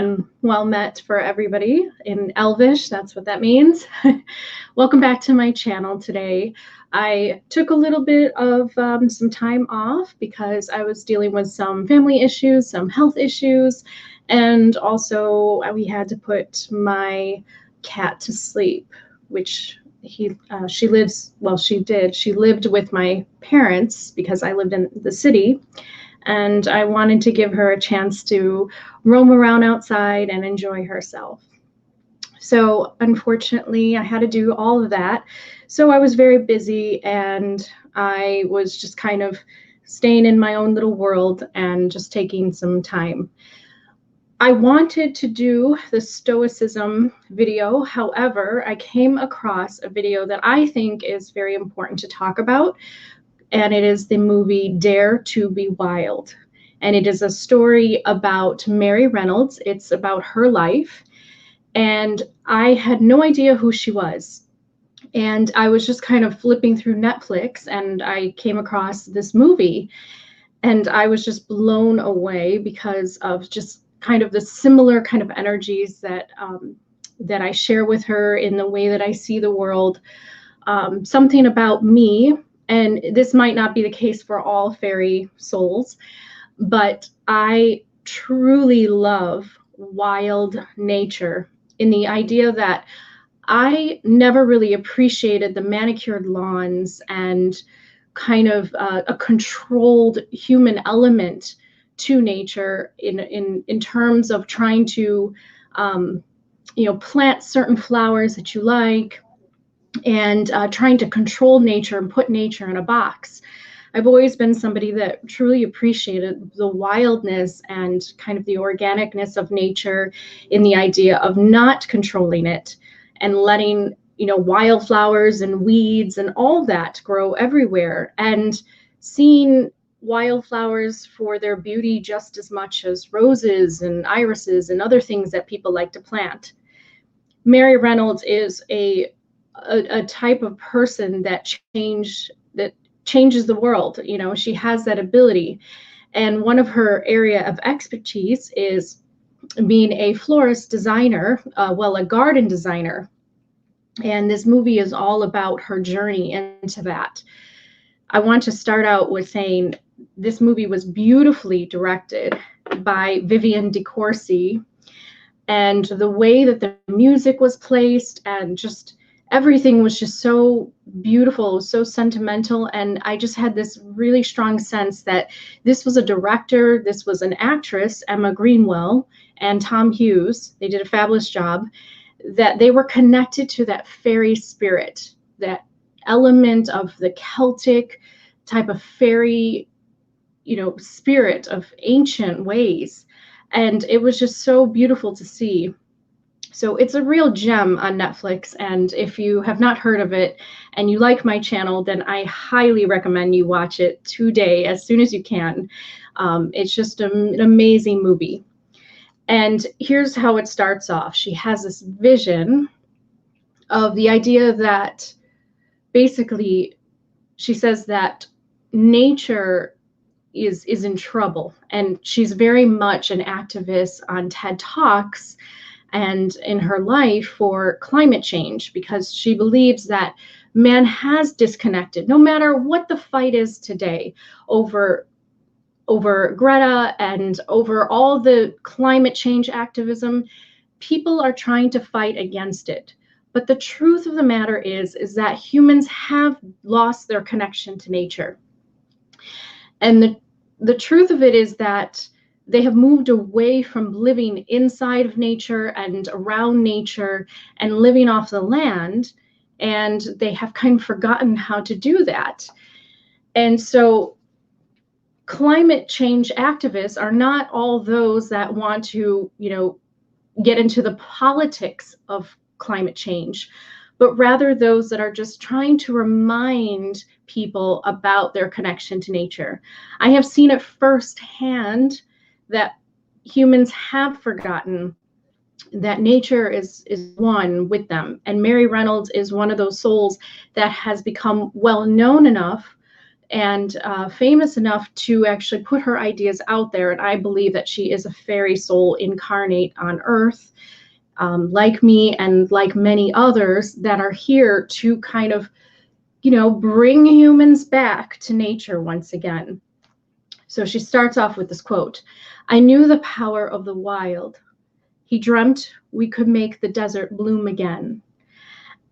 and well met for everybody in Elvish. That's what that means. Welcome back to my channel today. I took a little bit of some time off because I was dealing with some family issues, some health issues, and also we had to put my cat to sleep, which she lived with my parents because I lived in the city. And I wanted to give her a chance to roam around outside and enjoy herself. So unfortunately, I had to do all of that. So I was very busy and I was just kind of staying in my own little world and just taking some time. I wanted to do the Stoicism video. However, I came across a video that I think is very important to talk about, and it is the movie Dare to Be Wild. And it is a story about Mary Reynolds. It's about her life. And I had no idea who she was. And I was just kind of flipping through Netflix and I came across this movie. And I was just blown away because of just kind of the similar kind of energies that I share with her in the way that I see the world. Something about me, and this might not be the case for all fairy souls, but I truly love wild nature in the idea that I never really appreciated the manicured lawns and kind of a controlled human element to nature in terms of trying to plant certain flowers that you like, and trying to control nature and put nature in a box. I've always been somebody that truly appreciated the wildness and kind of the organicness of nature, in the idea of not controlling it and letting wildflowers and weeds and all that grow everywhere, and seeing wildflowers for their beauty just as much as roses and irises and other things that people like to plant. Mary Reynolds is a type of person that changes the world. She has that ability. And one of her area of expertise is being a florist designer, a garden designer. And this movie is all about her journey into that. I want to start out with saying this movie was beautifully directed by Vivian DeCourcy, and the way that the music was placed and just everything was just so beautiful, so sentimental. And I just had this really strong sense that this was a director, this was an actress, Emma Greenwell, and Tom Hughes. They did a fabulous job, that they were connected to that fairy spirit, that element of the Celtic type of fairy, spirit of ancient ways. And it was just so beautiful to see. So it's a real gem on Netflix, and if you have not heard of it and you like my channel, then I highly recommend you watch it today as soon as you can. It's just an amazing movie. And here's how it starts off. She has this vision of the idea that basically she says that nature is in trouble, and she's very much an activist on TED Talks and in her life for climate change, because she believes that man has disconnected, no matter what the fight is today over Greta and over all the climate change activism. People are trying to fight against it. But the truth of the matter is that humans have lost their connection to nature. And the truth of it is that they have moved away from living inside of nature and around nature and living off the land, and they have kind of forgotten how to do that. And so climate change activists are not all those that want to, get into the politics of climate change, but rather those that are just trying to remind people about their connection to nature. I have seen it firsthand that humans have forgotten that nature is one with them. And Mary Reynolds is one of those souls that has become well known enough and famous enough to actually put her ideas out there. And I believe that she is a fairy soul incarnate on Earth, like me and like many others that are here to kind of, bring humans back to nature once again. So she starts off with this quote: "I knew the power of the wild. He dreamt we could make the desert bloom again."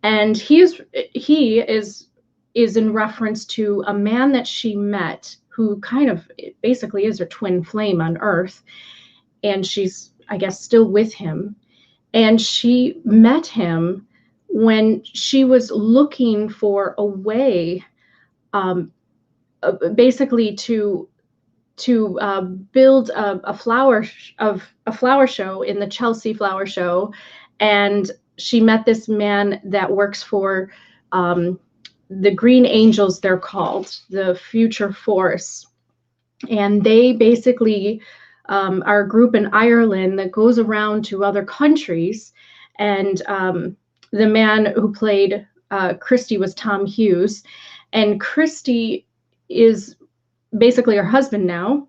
And he is in reference to a man that she met who kind of basically is her twin flame on Earth, and she's, I guess, still with him. And she met him when she was looking for a way, basically to build a flower show in the Chelsea Flower Show, and she met this man that works for the Green Angels. They're called the Future Force, and they basically are a group in Ireland that goes around to other countries. And the man who played Christy was Tom Hughes, and Christy is basically her husband now.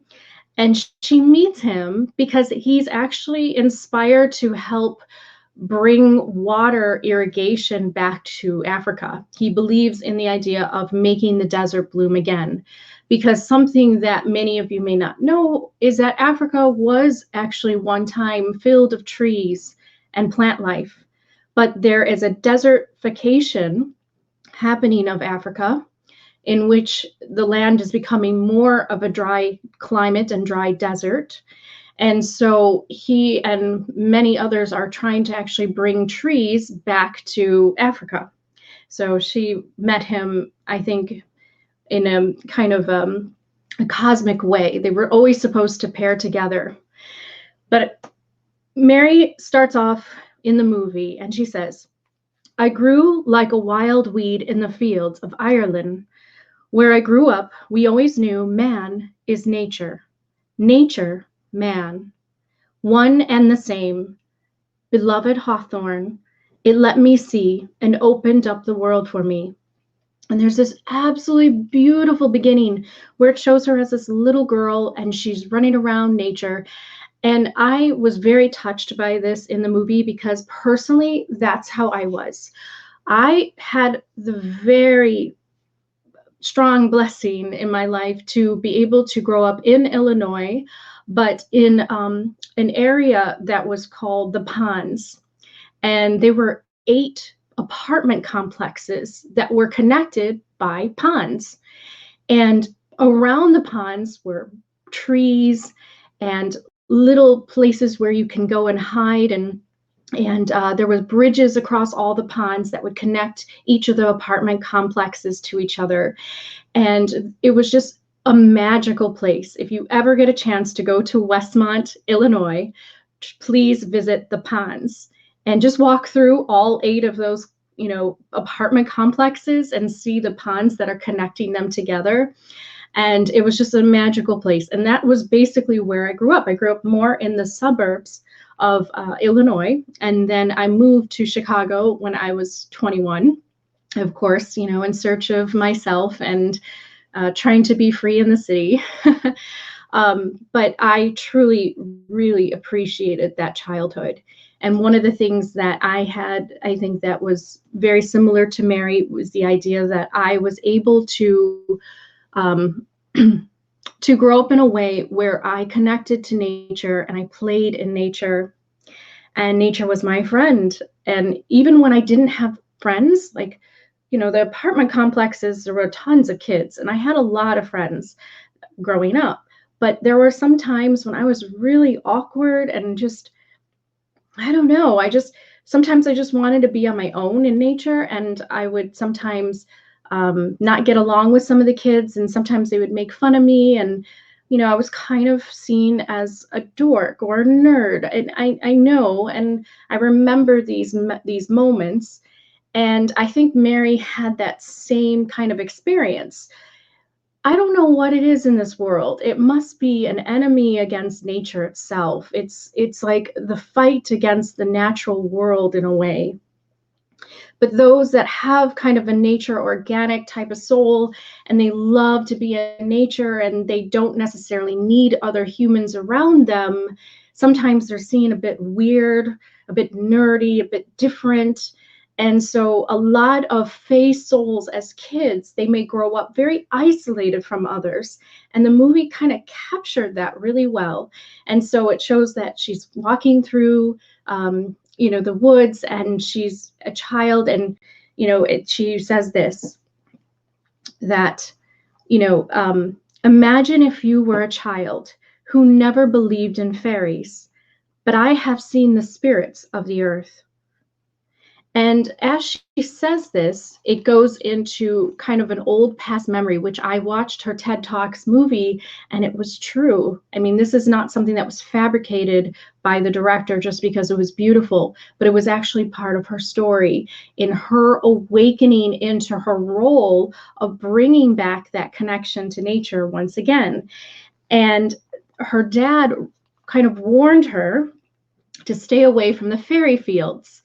And she meets him because he's actually inspired to help bring water irrigation back to Africa. He believes in the idea of making the desert bloom again, because something that many of you may not know is that Africa was actually one time filled of trees and plant life. But there is a desertification happening of Africa, in which the land is becoming more of a dry climate and dry desert. And so he and many others are trying to actually bring trees back to Africa. So she met him, I think, in a kind of a cosmic way. They were always supposed to pair together. But Mary starts off in the movie and she says, "I grew like a wild weed in the fields of Ireland. Where I grew up, we always knew man is nature, nature, man, one and the same. Beloved hawthorn, it let me see and opened up the world for me." And there's this absolutely beautiful beginning where it shows her as this little girl and she's running around nature. And I was very touched by this in the movie because personally, that's how I was. I had the very strong blessing in my life to be able to grow up in Illinois, but in an area that was called the Ponds. And there were 8 apartment complexes that were connected by ponds. And around the ponds were trees and little places where you can go and hide, and there was bridges across all the ponds that would connect each of the apartment complexes to each other. And it was just a magical place. If you ever get a chance to go to Westmont, Illinois, please visit the ponds and just walk through all 8 of those, apartment complexes and see the ponds that are connecting them together. And it was just a magical place. And that was basically where I grew up. I grew up more in the suburbs of Illinois. And then I moved to Chicago when I was 21, of course, in search of myself and trying to be free in the city. But I truly, really appreciated that childhood. And one of the things that I had, I think that was very similar to Mary, was the idea that I was able to to grow up in a way where I connected to nature and I played in nature, and nature was my friend. And even when I didn't have friends, like, the apartment complexes, there were tons of kids and I had a lot of friends growing up. But there were some times when I was really awkward and just, I don't know, sometimes I just wanted to be on my own in nature, and I would sometimes not get along with some of the kids, and sometimes they would make fun of me, and I was kind of seen as a dork or a nerd. And I know, and I remember these moments, and I think Mary had that same kind of experience. I don't know what it is in this world. It must be an enemy against nature itself. It's like the fight against the natural world in a way. But those that have kind of a nature organic type of soul, and they love to be in nature and they don't necessarily need other humans around them, sometimes they're seen a bit weird, a bit nerdy, a bit different. And so a lot of fae souls as kids, they may grow up very isolated from others. And the movie kind of captured that really well. And so it shows that she's walking through the woods, and she's a child, and she says this, that imagine if you were a child who never believed in fairies, but I have seen the spirits of the earth. And as she says this, it goes into kind of an old past memory, which I watched her TED Talks movie, and it was true. I mean, this is not something that was fabricated by the director just because it was beautiful, but it was actually part of her story in her awakening into her role of bringing back that connection to nature once again. And her dad kind of warned her to stay away from the fairy fields.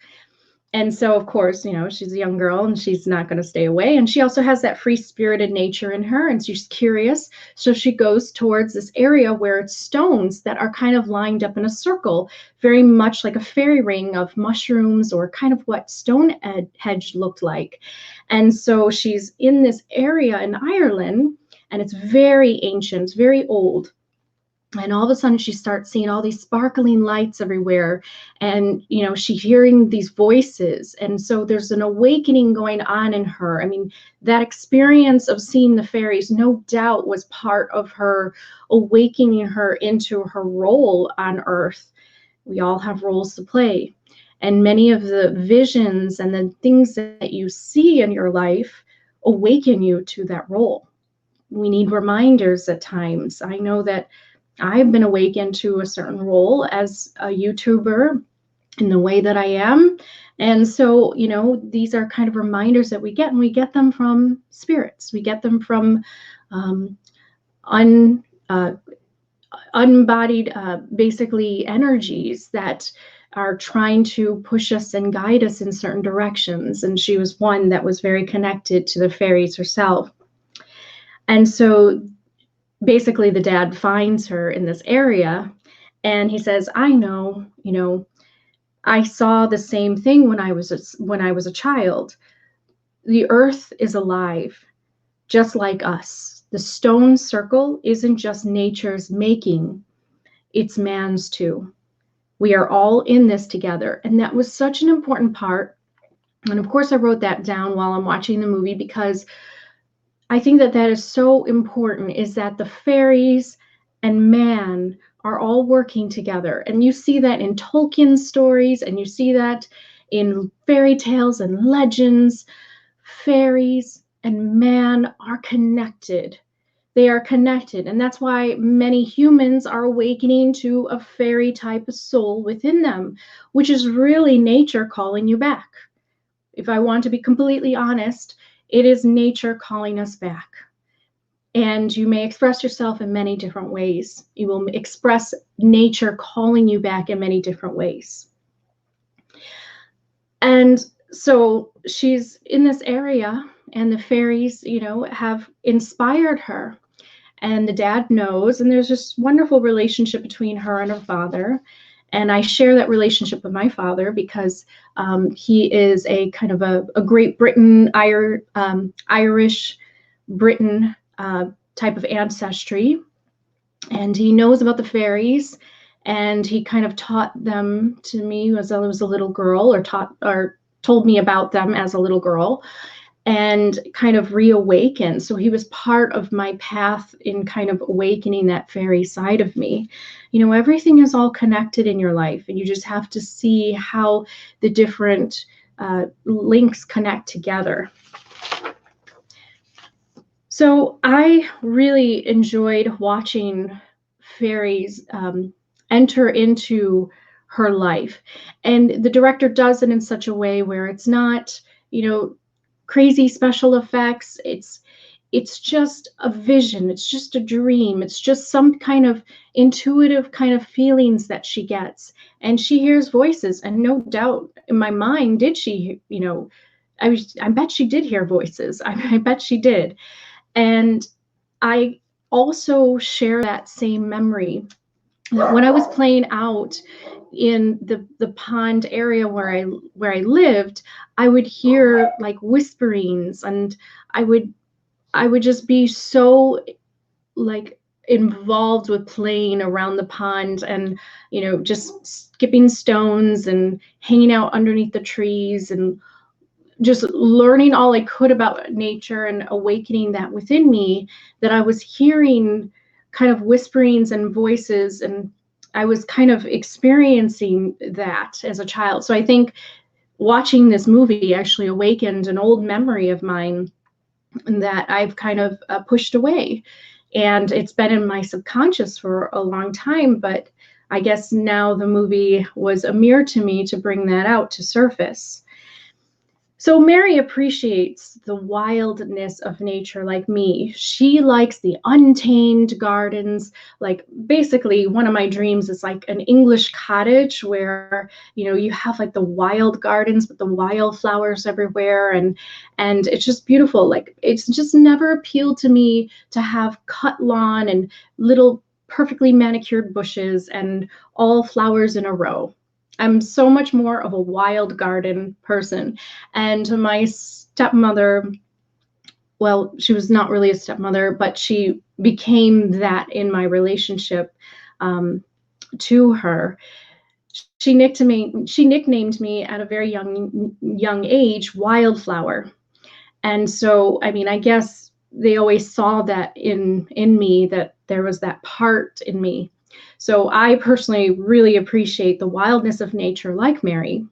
And so, of course, she's a young girl and she's not going to stay away. And she also has that free-spirited nature in her, and she's curious. So she goes towards this area where it's stones that are kind of lined up in a circle, very much like a fairy ring of mushrooms, or kind of what Stonehenge looked like. And so she's in this area in Ireland, and it's very ancient, very old. And all of a sudden she starts seeing all these sparkling lights everywhere, and she's hearing these voices. And so there's an awakening going on in her. I mean, that experience of seeing the fairies no doubt was part of her awakening her into her role on earth. We all have roles to play, and many of the visions and the things that you see in your life awaken you to that role. We need reminders at times. I know that I've been awakened to a certain role as a YouTuber in the way that I am. And so, these are kind of reminders that we get, and we get them from spirits. We get them from unbodied, basically energies that are trying to push us and guide us in certain directions. And she was one that was very connected to the fairies herself. And so basically the dad finds her in this area, and he says, I know, I saw the same thing when I was a child. The earth is alive, just like us. The stone circle isn't just nature's making, it's man's too. We are all in this together. And that was such an important part. And of course I wrote that down while I'm watching the movie, because I think that is so important, is that the fairies and man are all working together. And you see that in Tolkien's stories, and you see that in fairy tales and legends. Fairies and man are connected. They are connected. And that's why many humans are awakening to a fairy type of soul within them, which is really nature calling you back. If I want to be completely honest, it is nature calling us back. And you may express yourself in many different ways. You will express nature calling you back in many different ways. And so she's in this area, and the fairies, have inspired her. And the dad knows, and there's this wonderful relationship between her and her father. And I share that relationship with my father because he is a kind of a Great Britain, Irish Britain type of ancestry. And he knows about the fairies, and he kind of taught them to me as I was a little girl, or told me about them as a little girl, and kind of reawakened. So he was part of my path in kind of awakening that fairy side of me. Everything is all connected in your life, and you just have to see how the different links connect together. So I really enjoyed watching fairies enter into her life. And the director does it in such a way where it's not, crazy special effects. it's just a vision, it's just a dream, it's just some kind of intuitive kind of feelings that she gets. And she hears voices, and no doubt in my mind, did she, I bet she did hear voices. I bet she did. And I also share that same memory that when I was playing out in the pond area where I lived, I would hear like whisperings, and I would I would just be so like involved with playing around the pond, and just skipping stones and hanging out underneath the trees and just learning all I could about nature and awakening that within me, that I was hearing kind of whisperings and voices, and I was kind of experiencing that as a child. So I think watching this movie actually awakened an old memory of mine that I've kind of pushed away. And it's been in my subconscious for a long time, but I guess now the movie was a mirror to me to bring that out to surface. So Mary appreciates the wildness of nature like me. She likes the untamed gardens. Like basically one of my dreams is like an English cottage where, you have like the wild gardens with the wildflowers everywhere, and it's just beautiful. Like it's just never appealed to me to have cut lawn and little perfectly manicured bushes and all flowers in a row. I'm so much more of a wild garden person. And my stepmother, well, she was not really a stepmother, but she became that in my relationship to her. She nicknamed me at a very young age Wildflower. And so, I mean, I guess they always saw that in me, that there was that part in me. So I personally really appreciate the wildness of nature like Mary.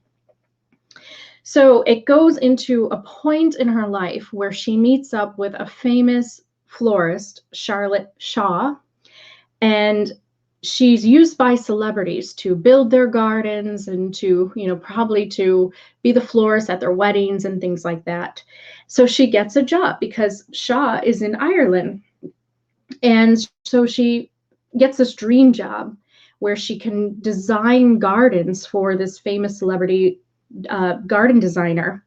So it goes into a point in her life where she meets up with a famous florist, Charlotte Shaw, and she's used by celebrities to build their gardens and to, probably to be the florist at their weddings and things like that. So she gets a job because Shaw is in Ireland. And so she gets this dream job where she can design gardens for this famous celebrity garden designer.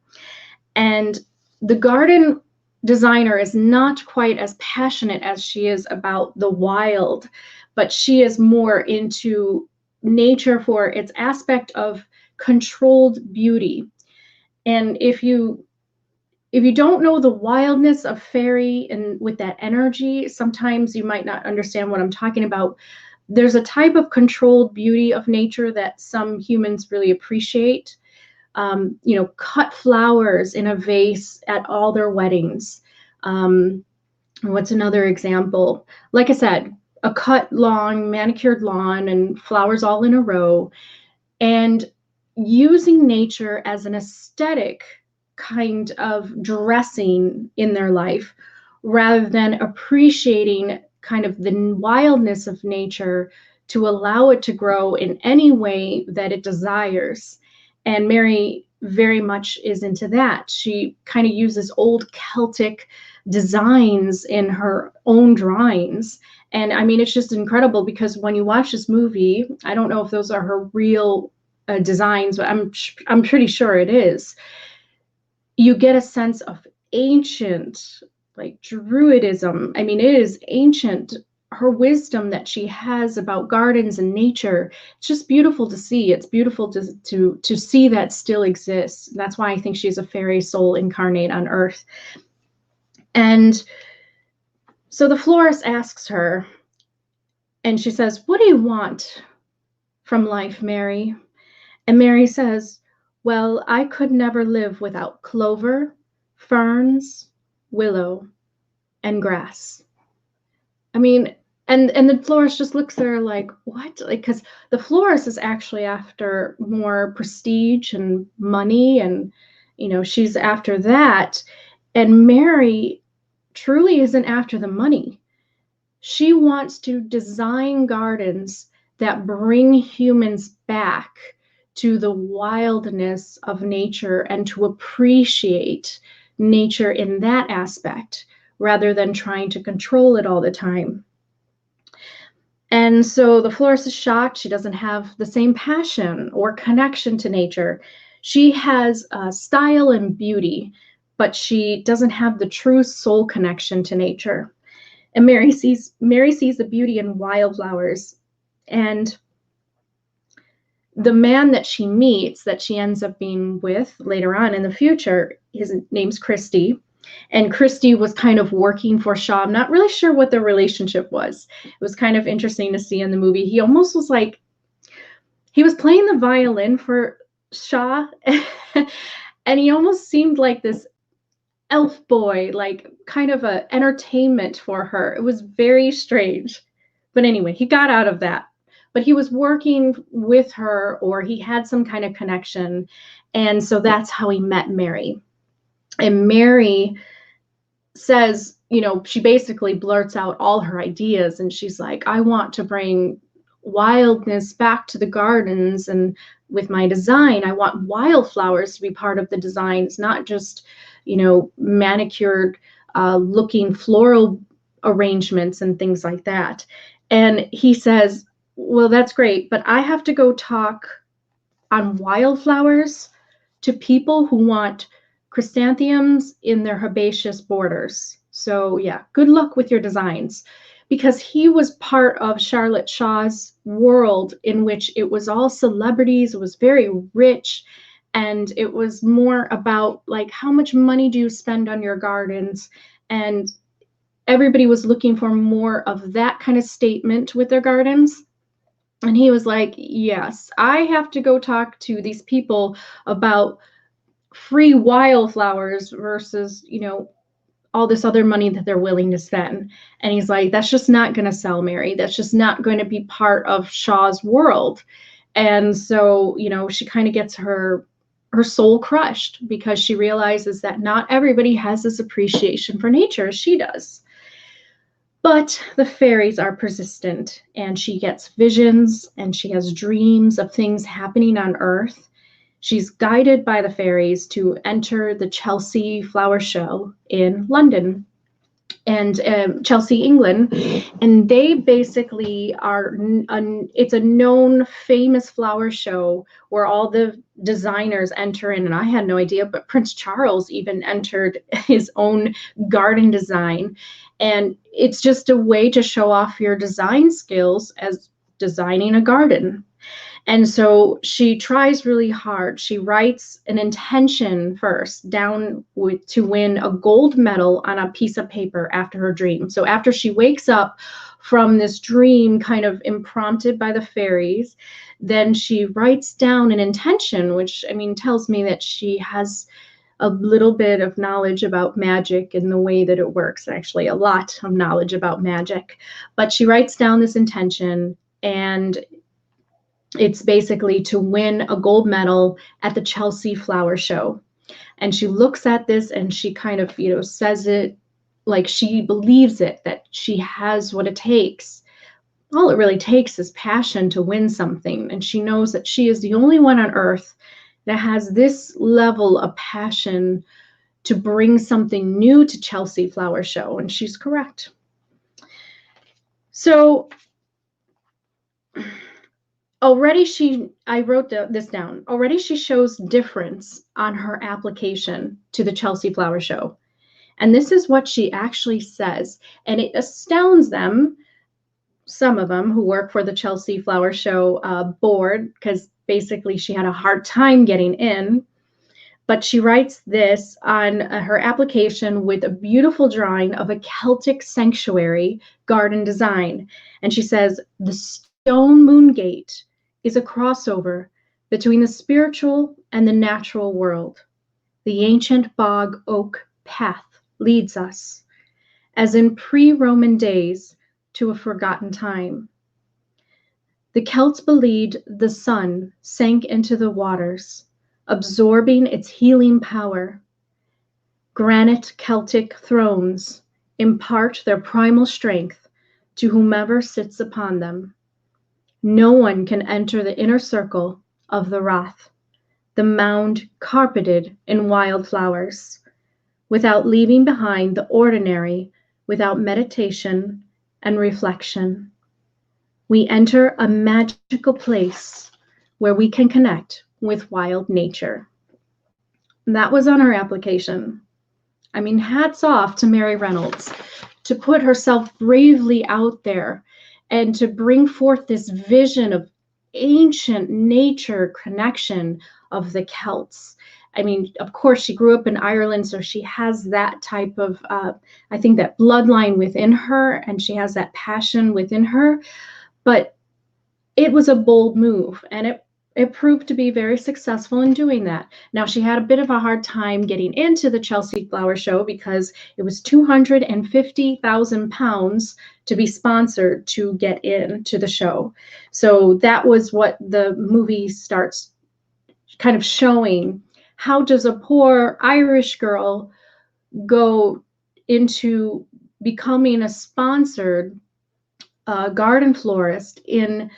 And the garden designer is not quite as passionate as she is about the wild, but she is more into nature for its aspect of controlled beauty. And if you don't know the wildness of fairy and with that energy, sometimes you might not understand what I'm talking about. There's a type of controlled beauty of nature that some humans really appreciate. Cut flowers in a vase at all their weddings. What's another example? Like I said, a cut lawn, manicured lawn, and flowers all in a row, and using nature as an aesthetic kind of dressing in their life, rather than appreciating kind of the wildness of nature to allow it to grow in any way that it desires. And Mary very much is into that. She kind of uses old Celtic designs in her own drawings. And I mean, it's just incredible because when you watch this movie, I don't know if those are her real designs, but I'm pretty sure it is. You get a sense of ancient, like Druidism. I mean, it is ancient. Her wisdom that she has about gardens and nature, it's just beautiful to see. It's beautiful to see that still exists. That's why I think she's a fairy soul incarnate on Earth. And so the florist asks her, and she says, "What do you want from life, Mary?" And Mary says, "Well, I could never live without clover, ferns, willow, and grass." I mean, and the florist just looks at her like, what? Like, because the florist is actually after more prestige and money, and she's after that. And Mary truly isn't after the money. She wants to design gardens that bring humans back to the wildness of nature and to appreciate nature in that aspect, rather than trying to control it all the time. And so the florist is shocked. She doesn't have the same passion or connection to nature. She has style and beauty, but she doesn't have the true soul connection to nature. And Mary sees the beauty in wildflowers. And the man that she meets, that she ends up being with later on in the future, his name's Christy. And Christy was kind of working for Shaw. I'm not really sure what their relationship was. It was kind of interesting to see in the movie. He almost was like, he was playing the violin for Shaw, and he almost seemed like this elf boy, like kind of a entertainment for her. It was very strange. But anyway, he got out of that. But he was working with her, or he had some kind of connection. And so that's how he met Mary. And Mary says, she basically blurts out all her ideas, and she's like, I want to bring wildness back to the gardens, and with my design, I want wildflowers to be part of the designs, not just, manicured looking floral arrangements and things like that. And he says, well, that's great, but I have to go talk on wildflowers to people who want chrysanthemums in their herbaceous borders. So yeah, good luck with your designs. Because he was part of Charlotte Shaw's world, in which it was all celebrities, it was very rich, and it was more about like, how much money do you spend on your gardens? And everybody was looking for more of that kind of statement with their gardens. And he was like, yes, I have to go talk to these people about free wildflowers versus, all this other money that they're willing to spend. And he's like, that's just not going to sell, Mary. That's just not going to be part of Shaw's world. And so, she kind of gets her soul crushed, because she realizes that not everybody has this appreciation for nature as she does. But the fairies are persistent, and she gets visions, and she has dreams of things happening on Earth. She's guided by the fairies to enter the Chelsea Flower Show in London and Chelsea, England. And they basically are, it's a known famous flower show where all the designers enter in. And I had no idea, but Prince Charles even entered his own garden design. And it's just a way to show off your design skills as designing a garden. And so she tries really hard. She writes an intention first down to win a gold medal on a piece of paper after her dream. So after she wakes up from this dream kind of impronted by the fairies, then she writes down an intention, which tells me that she has a little bit of knowledge about magic and the way that it works, actually a lot of knowledge about magic. But she writes down this intention, and it's basically to win a gold medal at the Chelsea Flower Show. And she looks at this and she kind of, says it like she believes it, that she has what it takes. All it really takes is passion to win something. And she knows that she is the only one on Earth that has this level of passion to bring something new to Chelsea Flower Show. And she's correct. So already I wrote this down. Already she shows difference on her application to the Chelsea Flower Show. And this is what she actually says. And it astounds them, some of them who work for the Chelsea Flower Show board, because basically she had a hard time getting in. But she writes this on her application with a beautiful drawing of a Celtic sanctuary garden design. And she says, the stone moon gate is a crossover between the spiritual and the natural world. The ancient bog oak path leads us, as in pre-Roman days, to a forgotten time. The Celts believed the sun sank into the waters, absorbing its healing power. Granite Celtic thrones impart their primal strength to whomever sits upon them. No one can enter the inner circle of the Roth, the mound carpeted in wildflowers. without leaving behind the ordinary, without meditation and reflection. We enter a magical place where we can connect with wild nature. That was on her application. I mean, hats off to Mary Reynolds to put herself bravely out there and to bring forth this vision of ancient nature connection of the Celts. I mean, of course, she grew up in Ireland, so she has that type of, I think, that bloodline within her, and she has that passion within her. But it was a bold move, and it proved to be very successful in doing that. Now, she had a bit of a hard time getting into the Chelsea Flower Show because it was £250,000 to be sponsored to get into the show. So that was what the movie starts kind of showing. How does a poor Irish girl go into becoming a sponsored garden florist in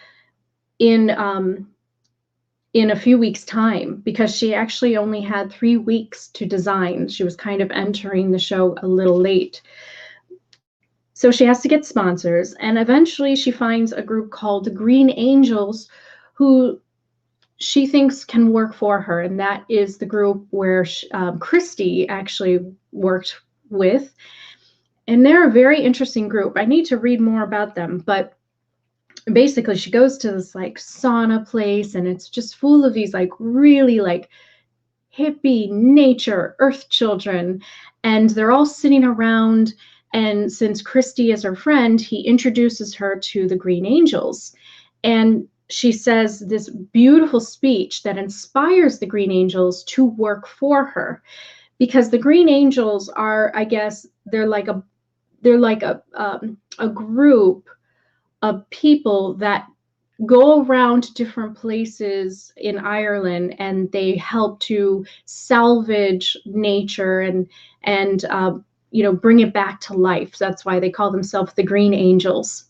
a few weeks' time, because she actually only had 3 weeks to design. She was kind of entering the show a little late. So she has to get sponsors, and eventually she finds a group called the Green Angels, who she thinks can work for her, and that is the group where Christy actually worked with. And they're a very interesting group. I need to read more about them, but basically she goes to this like sauna place, and it's just full of these like really like hippie nature earth children, and they're all sitting around. And since Christy is her friend, he introduces her to the Green Angels, and she says this beautiful speech that inspires the Green Angels to work for her, because the Green Angels are, I guess, they're like a group of people that go around to different places in Ireland, and they help to salvage nature and bring it back to life. That's why they call themselves the Green Angels.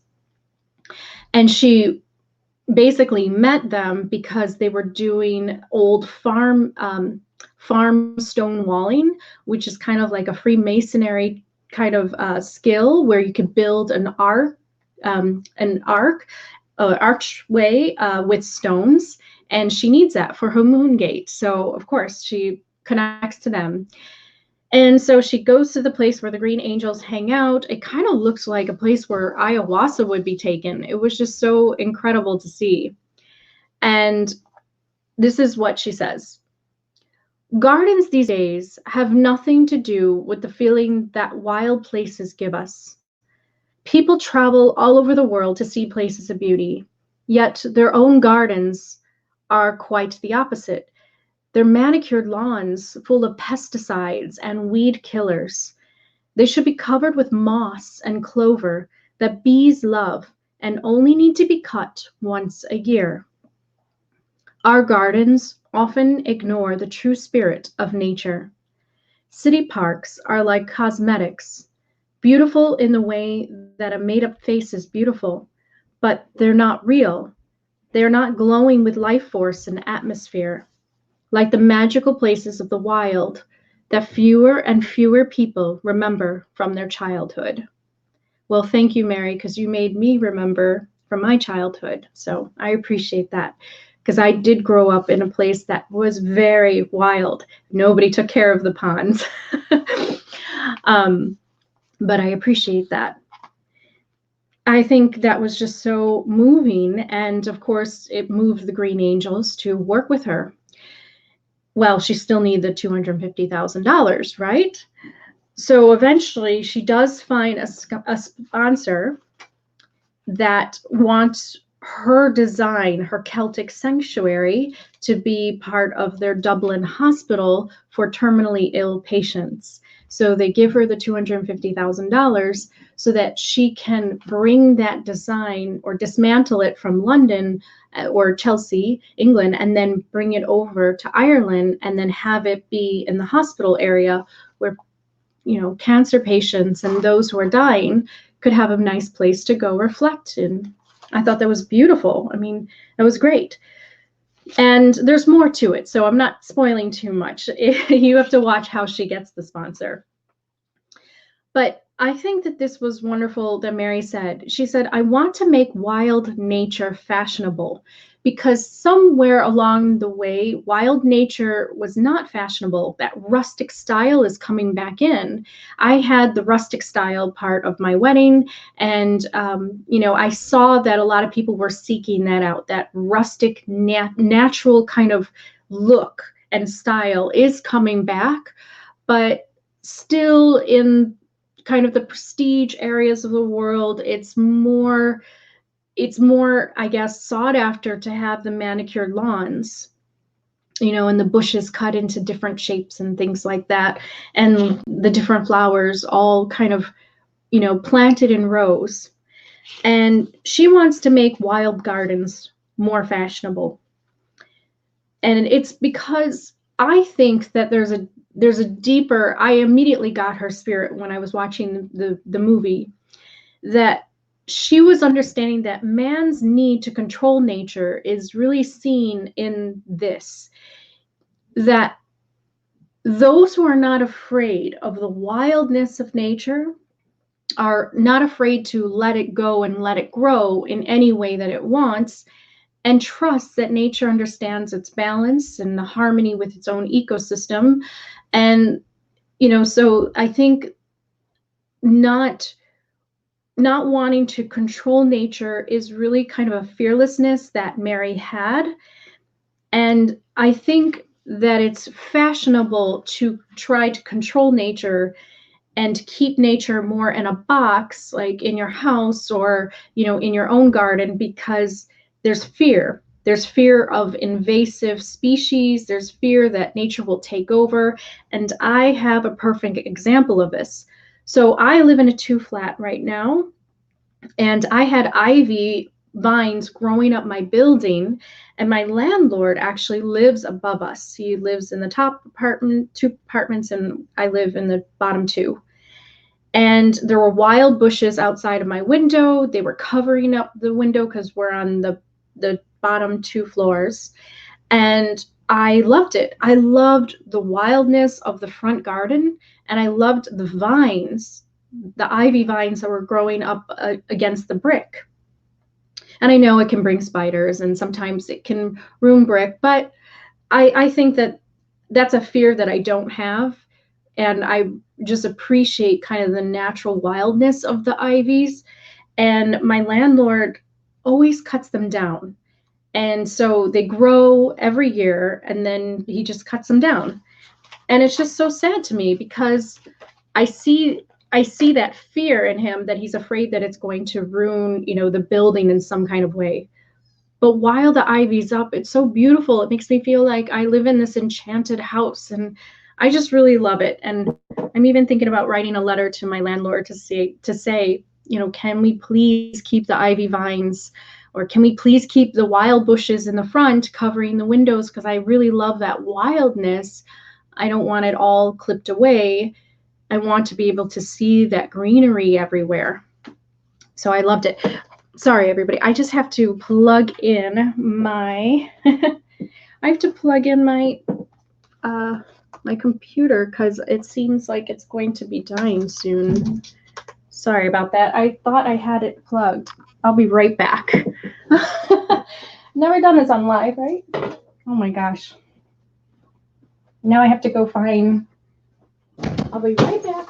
And she basically met them because they were doing old farm stone walling, which is kind of like a Freemasonry kind of skill where you could build an archway with stones, and she needs that for her moon gate. So of course she connects to them. And so she goes to the place where the Green Angels hang out. It kind of looks like a place where ayahuasca would be taken. It was just so incredible to see. And this is what she says. Gardens these days have nothing to do with the feeling that wild places give us. People travel all over the world to see places of beauty, yet their own gardens are quite the opposite. They're manicured lawns full of pesticides and weed killers. They should be covered with moss and clover that bees love and only need to be cut once a year. Our gardens often ignore the true spirit of nature. City parks are like cosmetics, beautiful in the way that a made-up face is beautiful, but they're not real. They're not glowing with life force and atmosphere, like the magical places of the wild that fewer and fewer people remember from their childhood. Well, thank you, Mary, because you made me remember from my childhood. So I appreciate that, because I did grow up in a place that was very wild. Nobody took care of the ponds. But I appreciate that. I think that was just so moving. And of course, it moved the Green Angels to work with her. Well, she still needed the $250,000, right? So eventually she does find a sponsor that wants her design, her Celtic sanctuary, to be part of their Dublin hospital for terminally ill patients. So they give her the $250,000 so that she can bring that design or dismantle it from London or Chelsea, England, and then bring it over to Ireland, and then have it be in the hospital area where, cancer patients and those who are dying could have a nice place to go reflect in. I thought that was beautiful. I mean, that was great. And there's more to it, so I'm not spoiling too much. You have to watch how she gets the sponsor. But I think that this was wonderful that Mary said. She said, I want to make wild nature fashionable because somewhere along the way, wild nature was not fashionable. That rustic style is coming back in. I had the rustic style part of my wedding, and I saw that a lot of people were seeking that out. That rustic, natural kind of look and style is coming back, but still in kind of the prestige areas of the world, it's more, I guess, sought after to have the manicured lawns, and the bushes cut into different shapes and things like that, and the different flowers all kind of, planted in rows. And she wants to make wild gardens more fashionable. And it's because I think that there's a deeper, I immediately got her spirit when I was watching the movie, that she was understanding that man's need to control nature is really seen in this, that those who are not afraid of the wildness of nature are not afraid to let it go and let it grow in any way that it wants, and trust that nature understands its balance and the harmony with its own ecosystem. And so I think not wanting to control nature is really kind of a fearlessness that Mary had. And I think that it's fashionable to try to control nature and keep nature more in a box, like in your house or, in your own garden, because there's fear. There's fear of invasive species. There's fear that nature will take over. And I have a perfect example of this. So I live in a 2-flat right now, and I had ivy vines growing up my building, and my landlord actually lives above us. He lives in the top apartment, 2 apartments, and I live in the bottom 2. And there were wild bushes outside of my window. They were covering up the window because we're on the bottom 2 floors. And I loved it. I loved the wildness of the front garden, and I loved the vines, the ivy vines that were growing up against the brick. And I know it can bring spiders, and sometimes it can ruin brick, but I think that that's a fear that I don't have. And I just appreciate kind of the natural wildness of the ivies. And my landlord always cuts them down. And so they grow every year, and then he just cuts them down. And it's just so sad to me because I see that fear in him, that he's afraid that it's going to ruin, the building in some kind of way. But while the ivy's up, it's so beautiful. It makes me feel like I live in this enchanted house, and I just really love it. And I'm even thinking about writing a letter to my landlord to say, can we please keep the ivy vines, or can we please keep the wild bushes in the front covering the windows, because I really love that wildness. I don't want it all clipped away. I want to be able to see that greenery everywhere. So I loved it. Sorry, everybody. I just have to plug in my my computer because it seems like it's going to be dying soon. Sorry about that. I thought I had it plugged. I'll be right back. Never done this on live, right? Oh my gosh. Now I have to go find. I'll be right back.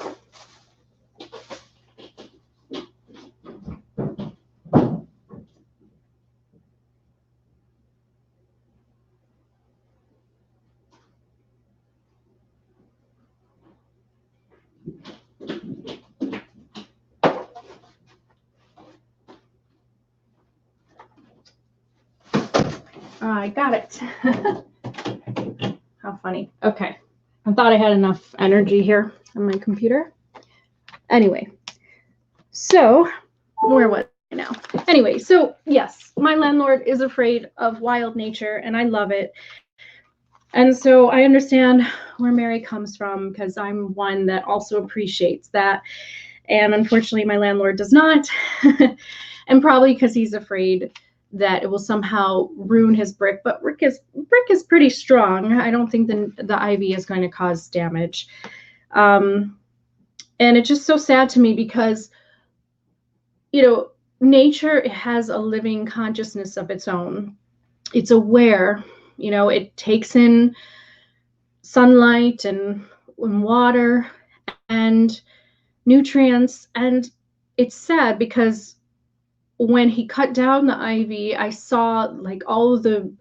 I got it. How funny. Okay. I thought I had enough energy here on my computer. Anyway, so where was I now? Anyway, so yes, my landlord is afraid of wild nature, and I love it. And so I understand where Mary comes from, because I'm one that also appreciates that. And unfortunately, my landlord does not. And probably because he's afraid that it will somehow ruin his brick. But brick is pretty strong. I don't think the ivy is going to cause damage. And it's just so sad to me because, you know, nature has a living consciousness of its own. It's aware, you know, it takes in sunlight and water and nutrients. And it's sad because when he cut down the ivy, I saw like all of the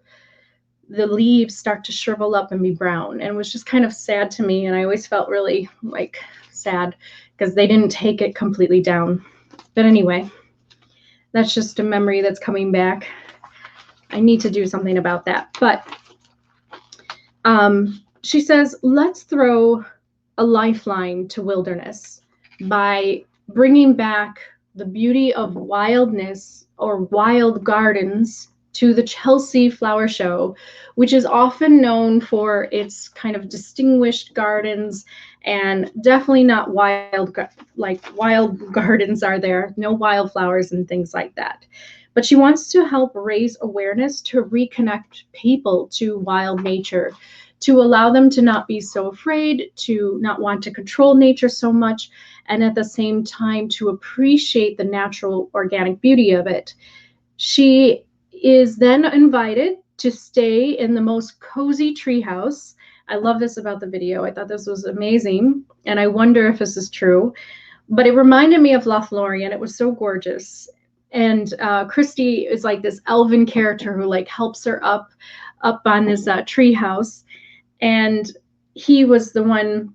leaves start to shrivel up and be brown, and it was just kind of sad to me. And I always felt really like sad because they didn't take it completely down. But anyway, that's just a memory that's coming back. I need to do something about that. But she says, let's throw a lifeline to wilderness by bringing back the beauty of wildness or wild gardens to the Chelsea Flower Show, which is often known for its kind of distinguished gardens, and definitely not wild, like wild gardens are there, no wildflowers and things like that. But she wants to help raise awareness to reconnect people to wild nature, to allow them to not be so afraid, to not want to control nature so much, and at the same time to appreciate the natural organic beauty of it. She is then invited to stay in the most cozy treehouse. I love this about the video. I thought this was amazing, and I wonder if this is true. But it reminded me of Lothlorien. It was so gorgeous. And Christy is like this elven character who like helps her up on this treehouse. And he was the one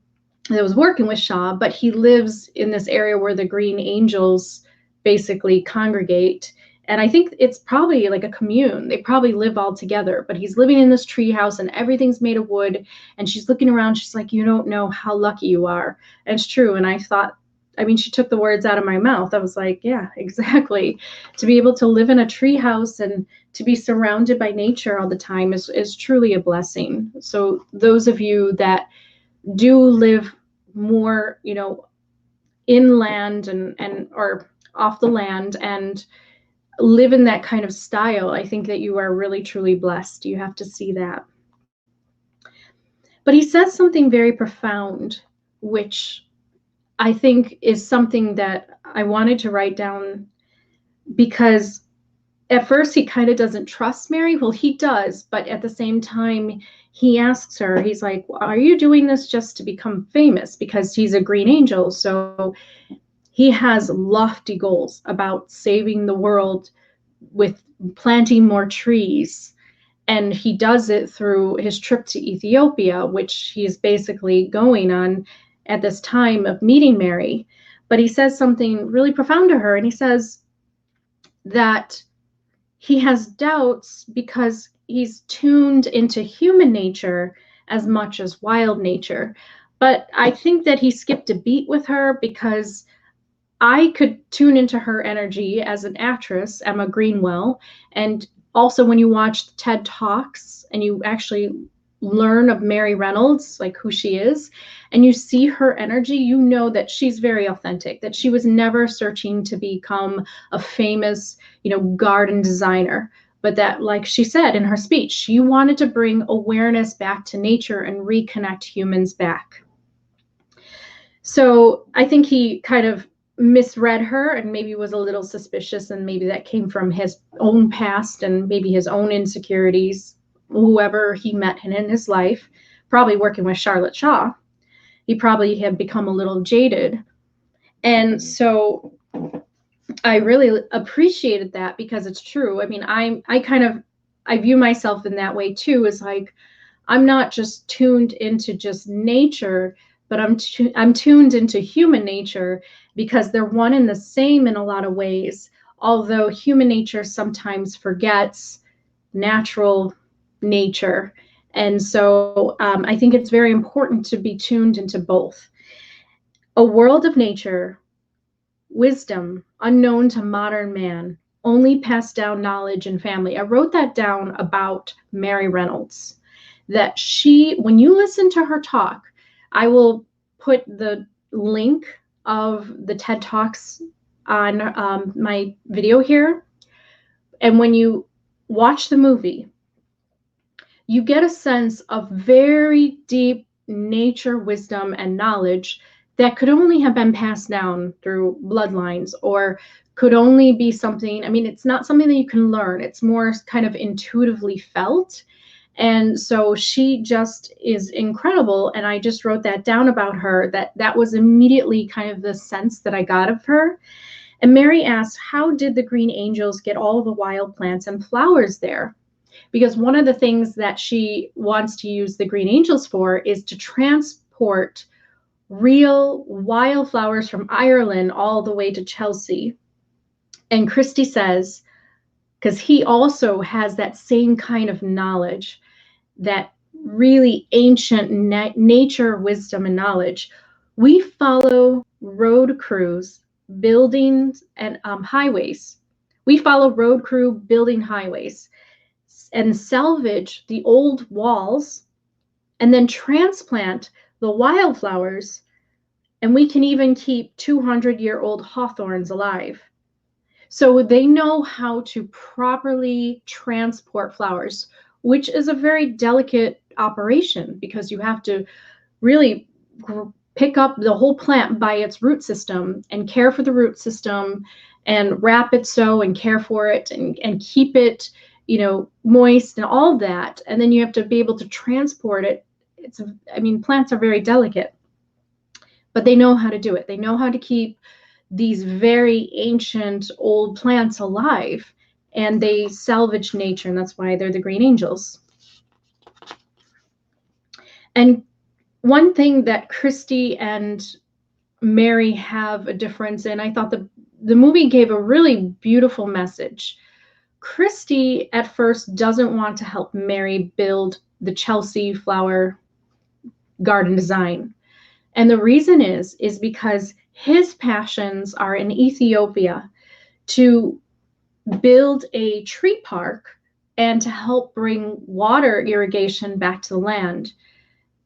that was working with Shaw, but he lives in this area where the Green Angels basically congregate. And I think it's probably like a commune. They probably live all together, but he's living in this tree house and everything's made of wood. And she's looking around. She's like, you don't know how lucky you are. And it's true. And I thought, I mean, she took the words out of my mouth. I was like, yeah, exactly. To be able to live in a tree house and to be surrounded by nature all the time is truly a blessing. So those of you that do live more, you know, inland and or off the land and live in that kind of style, I think that you are really truly blessed. You have to see that. But he says something very profound, which I think is something that I wanted to write down, because at first he kind of doesn't trust Mary. Well, he does, but at the same time, he asks her, he's like, are you doing this just to become famous? Because he's a green angel. So he has lofty goals about saving the world with planting more trees. And he does it through his trip to Ethiopia, which he's basically going on at this time of meeting Mary. But he says something really profound to her. And he says that he has doubts because he's tuned into human nature as much as wild nature. But I think that he skipped a beat with her, because I could tune into her energy as an actress, Emma Greenwell. And also when you watch the TED Talks and you actually learn of Mary Reynolds, like who she is, and you see her energy, you know that she's very authentic, that she was never searching to become a famous, you know, garden designer, but that, like she said in her speech, she wanted to bring awareness back to nature and reconnect humans back. So I think he kind of misread her and maybe was a little suspicious, and maybe that came from his own past and maybe his own insecurities, whoever he met in his life, probably working with Charlotte Shaw. He probably had become a little jaded. And so I really appreciated that, because it's true. I mean, I view myself in that way too, as like, I'm not just tuned into just nature, but I'm tuned into human nature, because they're one and the same in a lot of ways. Although human nature sometimes forgets natural nature. And so I think it's very important to be tuned into both. A world of nature, wisdom unknown to modern man, only passed down knowledge and family. I wrote that down about Mary Reynolds, that she, when you listen to her talk, I will put the link of the TED Talks on my video here. And when you watch the movie, you get a sense of very deep nature wisdom and knowledge that could only have been passed down through bloodlines, or could only be something, I mean, it's not something that you can learn. It's more kind of intuitively felt. And so she just is incredible. And I just wrote that down about her, that was immediately kind of the sense that I got of her. And Mary asked, how did the green angels get all the wild plants and flowers there? Because one of the things that she wants to use the green angels for is to transport real wildflowers from Ireland all the way to Chelsea. And Christy says, because he also has that same kind of knowledge, that really ancient nature wisdom and knowledge. We follow road crews, buildings, and highways. We follow road crew building highways and salvage the old walls and then transplant the wildflowers. And we can even keep 200-year-old hawthorns alive. So they know how to properly transport flowers, which is a very delicate operation because you have to really pick up the whole plant by its root system and care for the root system and wrap it so and care for it and keep it, you know, moist and all of that. And then you have to be able to transport it. I mean, plants are very delicate, but they know how to do it. They know how to keep these very ancient old plants alive, and they salvage nature, and that's why they're the green angels. And one thing that Christy and Mary have a difference in, I thought the movie gave a really beautiful message. Christy at first doesn't want to help Mary build the Chelsea flower garden design. And the reason is because his passions are in Ethiopia to build a tree park and to help bring water irrigation back to the land.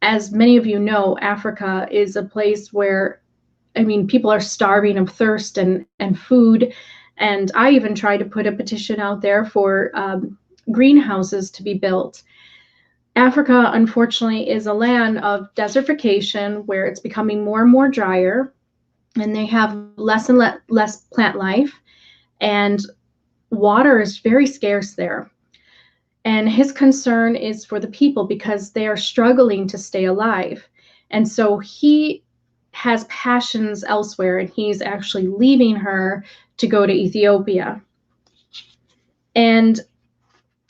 As many of you know, Africa is a place where, I mean, people are starving of thirst and food. And I even tried to put a petition out there for greenhouses to be built. Africa, unfortunately, is a land of desertification where it's becoming more and more drier, and they have less and less plant life, and water is very scarce there. And his concern is for the people because they are struggling to stay alive. And so he has passions elsewhere, and he's actually leaving her to go to Ethiopia. And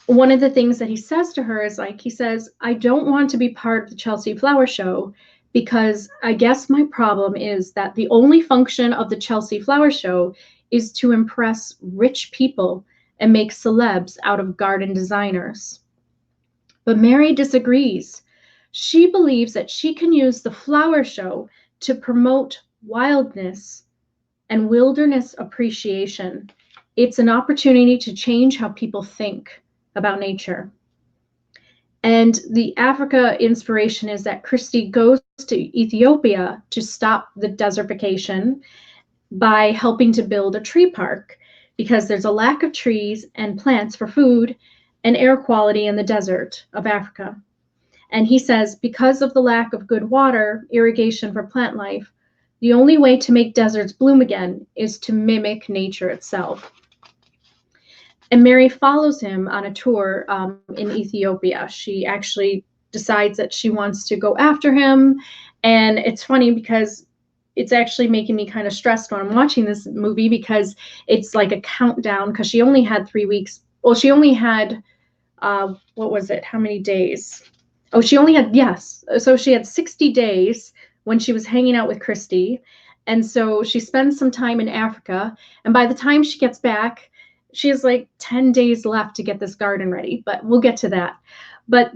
one of the things that he says to her is like, he says, I don't want to be part of the Chelsea Flower Show because I guess my problem is that the only function of the Chelsea Flower Show is to impress rich people and make celebs out of garden designers. But Mary disagrees. She believes that she can use the flower show to promote wildness and wilderness appreciation. It's an opportunity to change how people think about nature. And the Africa inspiration is that Christy goes to Ethiopia to stop the desertification by helping to build a tree park because there's a lack of trees and plants for food and air quality in the desert of Africa. And he says, because of the lack of good water, irrigation for plant life, the only way to make deserts bloom again is to mimic nature itself. And Mary follows him on a tour in Ethiopia. She actually decides that she wants to go after him. And it's funny because it's actually making me kind of stressed when I'm watching this movie because it's like a countdown because she only had 3 weeks. Well, she only had, what was it? How many days? Oh, she only had, yes. So she had 60 days when she was hanging out with Christy. And so she spends some time in Africa. And by the time she gets back, she has like 10 days left to get this garden ready, but we'll get to that. But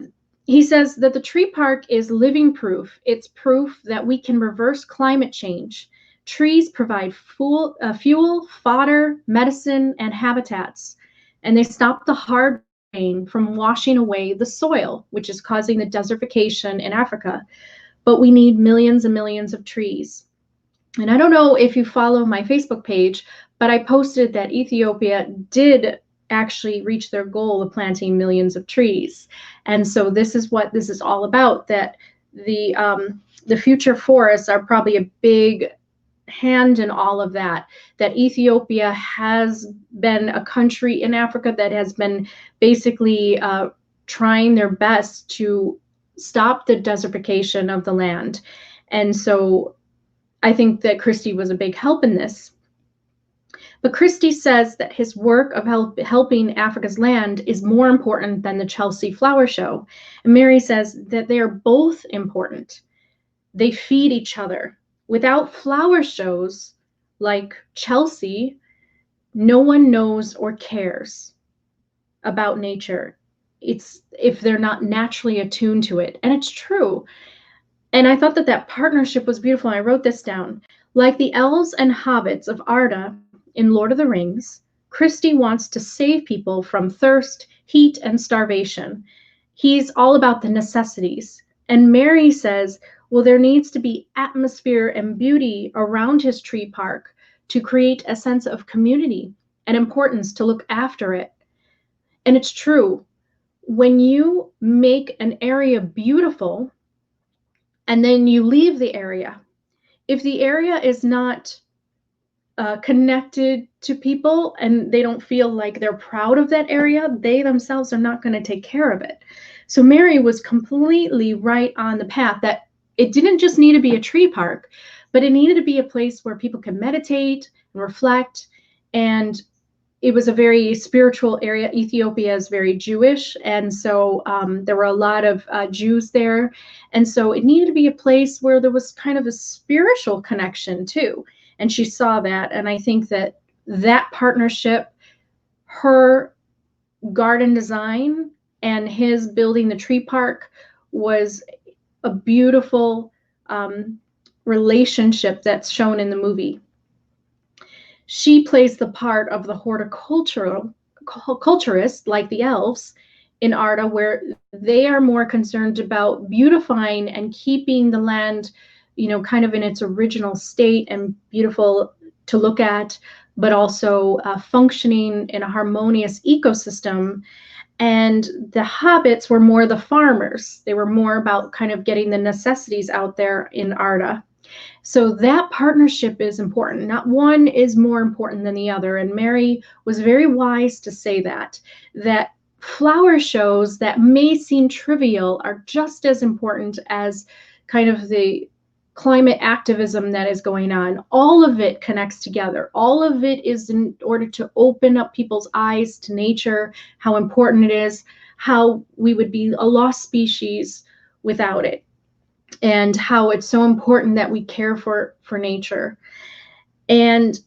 he says that the tree park is living proof. It's proof that we can reverse climate change. Trees provide fuel, fodder, medicine, and habitats, and they stop the hard rain from washing away the soil, which is causing the desertification in Africa. But we need millions and millions of trees. And I don't know if you follow my Facebook page, but I posted that Ethiopia did actually reach their goal of planting millions of trees. And so this is what this is all about, that the future forests are probably a big hand in all of that. That Ethiopia has been a country in Africa that has been basically trying their best to stop the desertification of the land. And so I think that Christy was a big help in this. But Christy says that his work of helping Africa's land is more important than the Chelsea Flower Show. And Mary says that they are both important. They feed each other. Without flower shows like Chelsea, no one knows or cares about nature. It's if they're not naturally attuned to it. And it's true. And I thought that that partnership was beautiful. I wrote this down. Like the elves and hobbits of Arda in Lord of the Rings, Christy wants to save people from thirst, heat, and starvation. He's all about the necessities. And Mary says, well, there needs to be atmosphere and beauty around his tree park to create a sense of community and importance to look after it. And it's true. When you make an area beautiful and then you leave the area, if the area is not connected to people and they don't feel like they're proud of that area, they themselves are not going to take care of it. So Mary was completely right on the path that it didn't just need to be a tree park, but it needed to be a place where people can meditate and reflect. And it was a very spiritual area. Ethiopia is very Jewish. And so there were a lot of Jews there. And so it needed to be a place where there was kind of a spiritual connection too. And she saw that. And I think that that partnership, her garden design and his building the tree park, was a beautiful relationship that's shown in the movie. She plays the part of the horticulturist, like the elves in Arda, where they are more concerned about beautifying and keeping the land, you know, kind of in its original state and beautiful to look at, but also functioning in a harmonious ecosystem. And the hobbits were more the farmers. They were more about kind of getting the necessities out there in Arda. So that partnership is important. Not one is more important than the other. And Mary was very wise to say that flower shows that may seem trivial are just as important as kind of the climate activism that is going on. All of it connects together. All of it is in order to open up people's eyes to nature, how important it is, how we would be a lost species without it, and how it's so important that we care for nature. And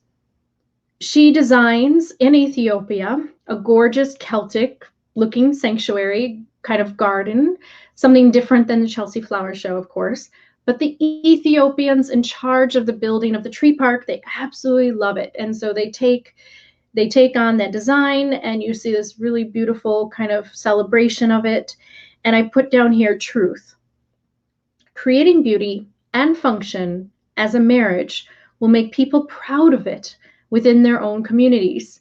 she designs in Ethiopia a gorgeous Celtic looking sanctuary kind of garden, something different than the Chelsea Flower Show, of course. But the Ethiopians in charge of the building of the tree park, they absolutely love it. And so they take on that design, and you see this really beautiful kind of celebration of it. And I put down here truth. Creating beauty and function as a marriage will make people proud of it within their own communities.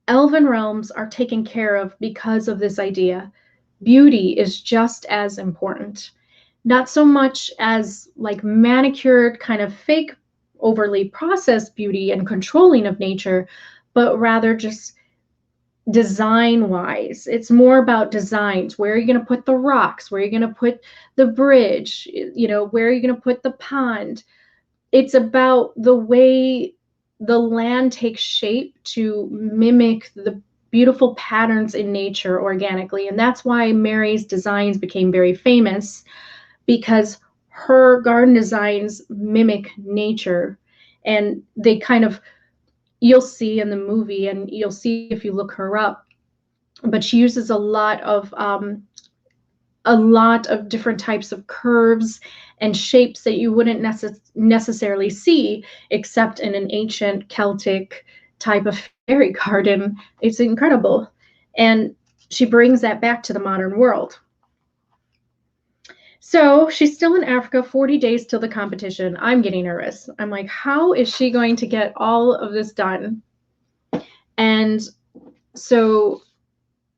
Elven realms are taken care of because of this idea. Beauty is just as important. Not so much as like manicured, kind of fake, overly processed beauty and controlling of nature, but rather just design-wise. It's more about designs. Where are you going to put the rocks? Where are you going to put the bridge? You know, where are you going to put the pond? It's about the way the land takes shape to mimic the beautiful patterns in nature organically. And that's why Mary's designs became very famous, because her garden designs mimic nature. And they kind of, you'll see in the movie, and you'll see if you look her up, but she uses a lot of different types of curves and shapes that you wouldn't necessarily see except in an ancient Celtic type of fairy garden. It's incredible. And she brings that back to the modern world. So she's still in Africa, 40 days till the competition. I'm getting nervous. I'm like, how is she going to get all of this done? And so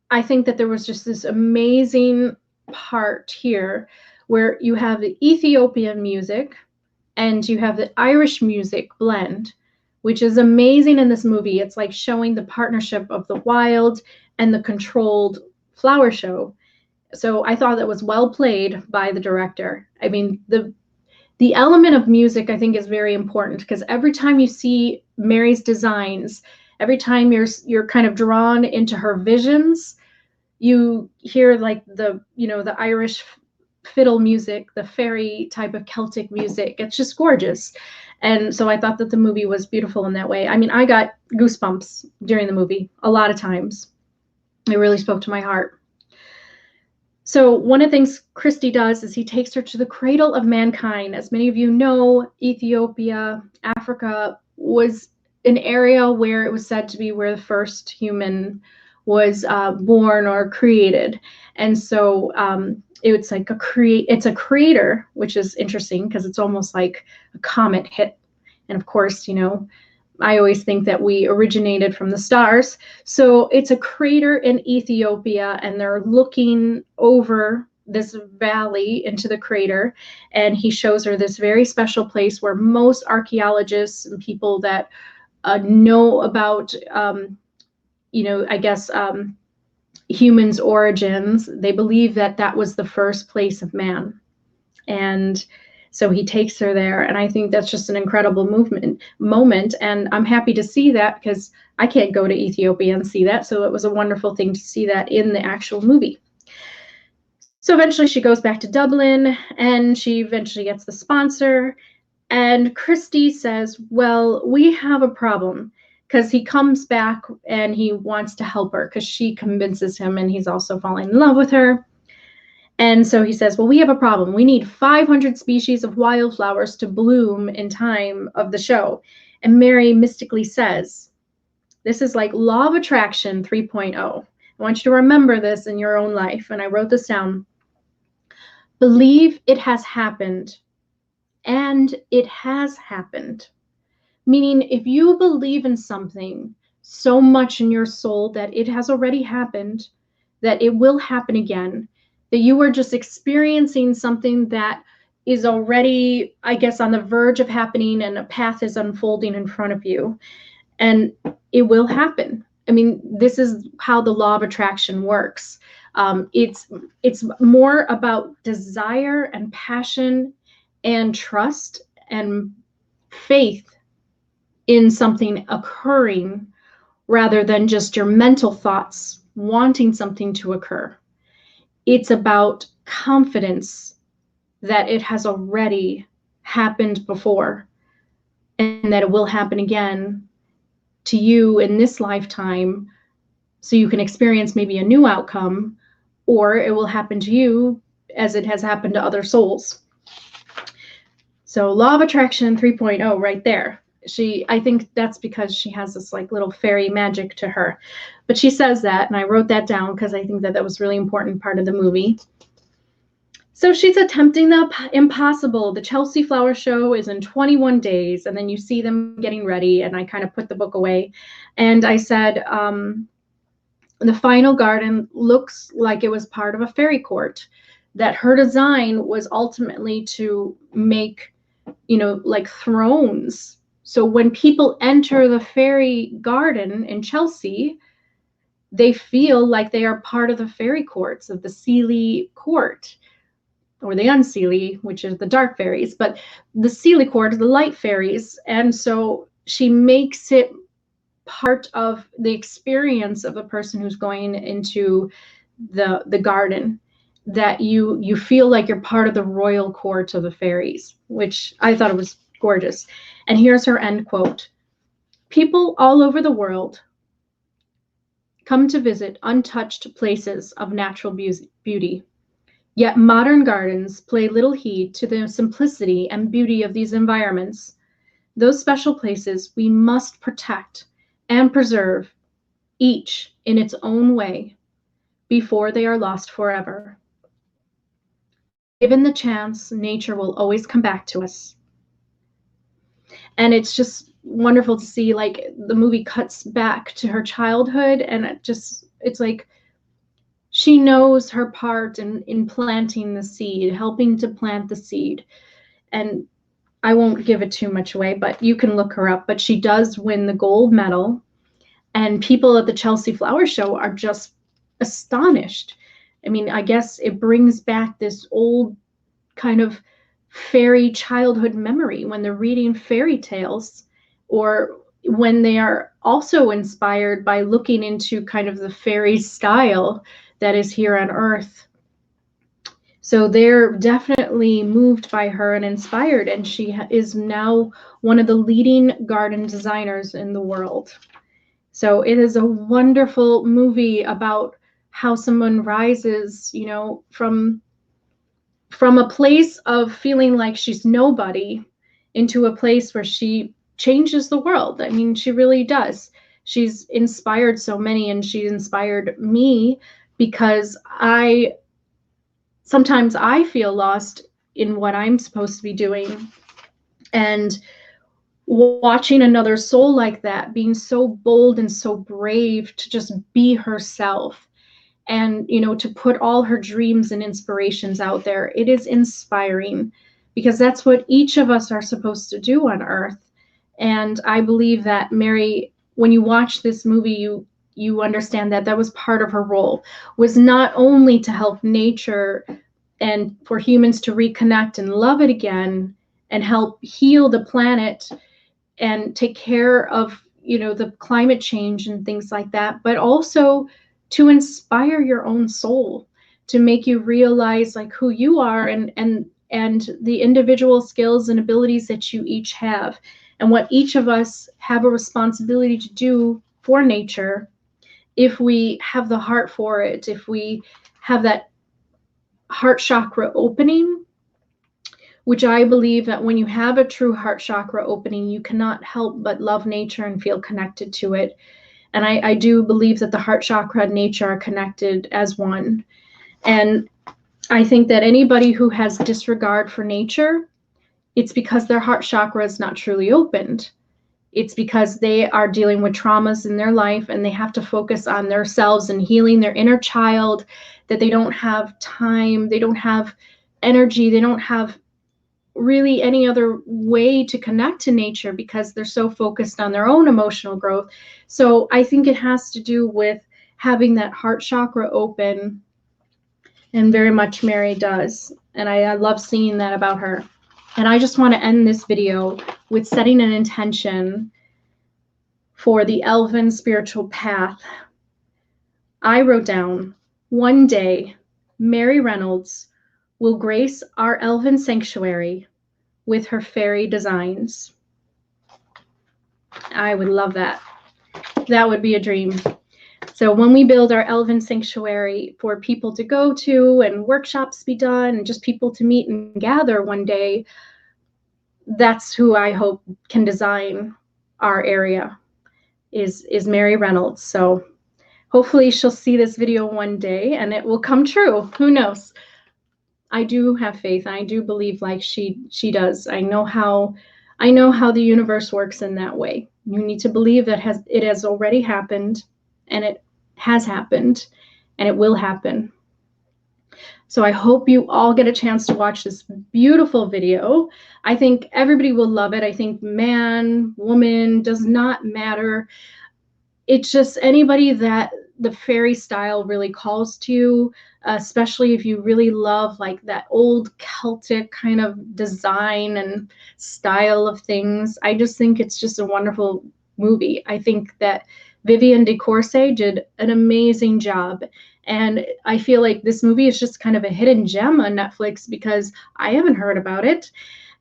I think that there was just this amazing part here where you have the Ethiopian music and you have the Irish music blend, which is amazing in this movie. It's like showing the partnership of the wild and the controlled flower show. So I thought that was well played by the director. I mean, the element of music I think is very important, because every time you see Mary's designs, every time you're kind of drawn into her visions, you hear like the Irish fiddle music, the fairy type of Celtic music. It's just gorgeous. And so I thought that the movie was beautiful in that way. I mean, I got goosebumps during the movie a lot of times. It really spoke to my heart. So one of the things Christy does is he takes her to the cradle of mankind. As many of you know, Ethiopia, Africa, was an area where it was said to be where the first human was born or created. And so it's like it's a crater, which is interesting because it's almost like a comet hit. And of course, I always think that we originated from the stars. So it's a crater in Ethiopia, and they're looking over this valley into the crater. And he shows her this very special place where most archaeologists and people that know about, I guess, humans' origins, they believe that that was the first place of man. And so he takes her there, and I think that's just an incredible moment. And I'm happy to see that because I can't go to Ethiopia and see that. So it was a wonderful thing to see that in the actual movie. So eventually she goes back to Dublin, and she eventually gets the sponsor. And Christy says, well, we have a problem, because he comes back and he wants to help her because she convinces him, and he's also falling in love with her. And so he says, well, we have a problem. We need 500 species of wildflowers to bloom in time of the show. And Mary mystically says, this is like law of attraction 3.0. I want you to remember this in your own life. And I wrote this down. Believe it has happened, and it has happened. Meaning, if you believe in something so much in your soul that it has already happened, that it will happen again, that you are just experiencing something that is already, I guess, on the verge of happening, and a path is unfolding in front of you, and it will happen. I mean, this is how the law of attraction works. It's more about desire and passion and trust and faith in something occurring, rather than just your mental thoughts wanting something to occur. It's about confidence that it has already happened before, and that it will happen again to you in this lifetime, so you can experience maybe a new outcome, or it will happen to you as it has happened to other souls. So law of attraction 3.0 right there. I think that's because she has this like little fairy magic to her. But she says that, and I wrote that down because I think that that was really important part of the movie. So she's attempting the impossible. The Chelsea Flower Show is in 21 days, and then you see them getting ready, and I kind of put the book away. And I said, the final garden looks like it was part of a fairy court, that her design was ultimately to make, like thrones. So when people enter the fairy garden in Chelsea, they feel like they are part of the fairy courts of the Seelie court, or the Unseelie, which is the dark fairies, but the Seelie court are the light fairies. And so she makes it part of the experience of the person who's going into the garden, that you feel like you're part of the royal court of the fairies, which I thought it was gorgeous. And here's her end quote. People all over the world come to visit untouched places of natural beauty. Yet modern gardens pay little heed to the simplicity and beauty of these environments. Those special places we must protect and preserve, each in its own way, before they are lost forever. Given the chance, nature will always come back to us. And it's just wonderful to see, like, the movie cuts back to her childhood, and it's like she knows her part in planting the seed, helping to plant the seed. And I won't give it too much away, but you can look her up. But she does win the gold medal. And people at the Chelsea Flower Show are just astonished. I mean, I guess it brings back this old kind of fairy childhood memory when they're reading fairy tales, or when they are also inspired by looking into kind of the fairy style that is here on Earth. So they're definitely moved by her and inspired, and she is now one of the leading garden designers in the world. So it is a wonderful movie about how someone rises, you know, from a place of feeling like she's nobody into a place where she changes the world. I mean, she really does. She's inspired so many, and she inspired me because sometimes I feel lost in what I'm supposed to be doing. And watching another soul like that, being so bold and so brave to just be herself, and, you know, to put all her dreams and inspirations out there, it is inspiring, because that's what each of us are supposed to do on Earth. And I believe that Mary, when you watch this movie, you understand that that was part of her role, was not only to help nature and for humans to reconnect and love it again, and help heal the planet and take care of, you know, the climate change and things like that, but also to inspire your own soul, to make you realize like who you are, and the individual skills and abilities that you each have, and what each of us have a responsibility to do for nature if we have the heart for it, if we have that heart chakra opening, which I believe that when you have a true heart chakra opening, you cannot help but love nature and feel connected to it. And I do believe that the heart chakra and nature are connected as one. And I think that anybody who has disregard for nature, it's because their heart chakra is not truly opened. It's because they are dealing with traumas in their life, and they have to focus on themselves and healing their inner child, that they don't have time, they don't have energy, they don't have really any other way to connect to nature, because they're so focused on their own emotional growth. So I think it has to do with having that heart chakra open, and very much Mary does. And I love seeing that about her. And I just want to end this video with setting an intention for the elven spiritual path. I wrote down, one day, Mary Reynolds will grace our elven sanctuary with her fairy designs. I would love that. That would be a dream. So when we build our elven sanctuary for people to go to, and workshops be done, and just people to meet and gather one day, that's who I hope can design our area, is Mary Reynolds. So hopefully she'll see this video one day and it will come true. Who knows? I do have faith, and I do believe like she does. I know how the universe works in that way. You need to believe that it has already happened, and it has happened, and it will happen. So I hope you all get a chance to watch this beautiful video. I think everybody will love it. I think man, woman, does not matter. It's just anybody that the fairy style really calls to you, especially if you really love like that old Celtic kind of design and style of things. I just think it's just a wonderful movie. I think that Vivian de Courcy did an amazing job. And I feel like this movie is just kind of a hidden gem on Netflix, because I haven't heard about it.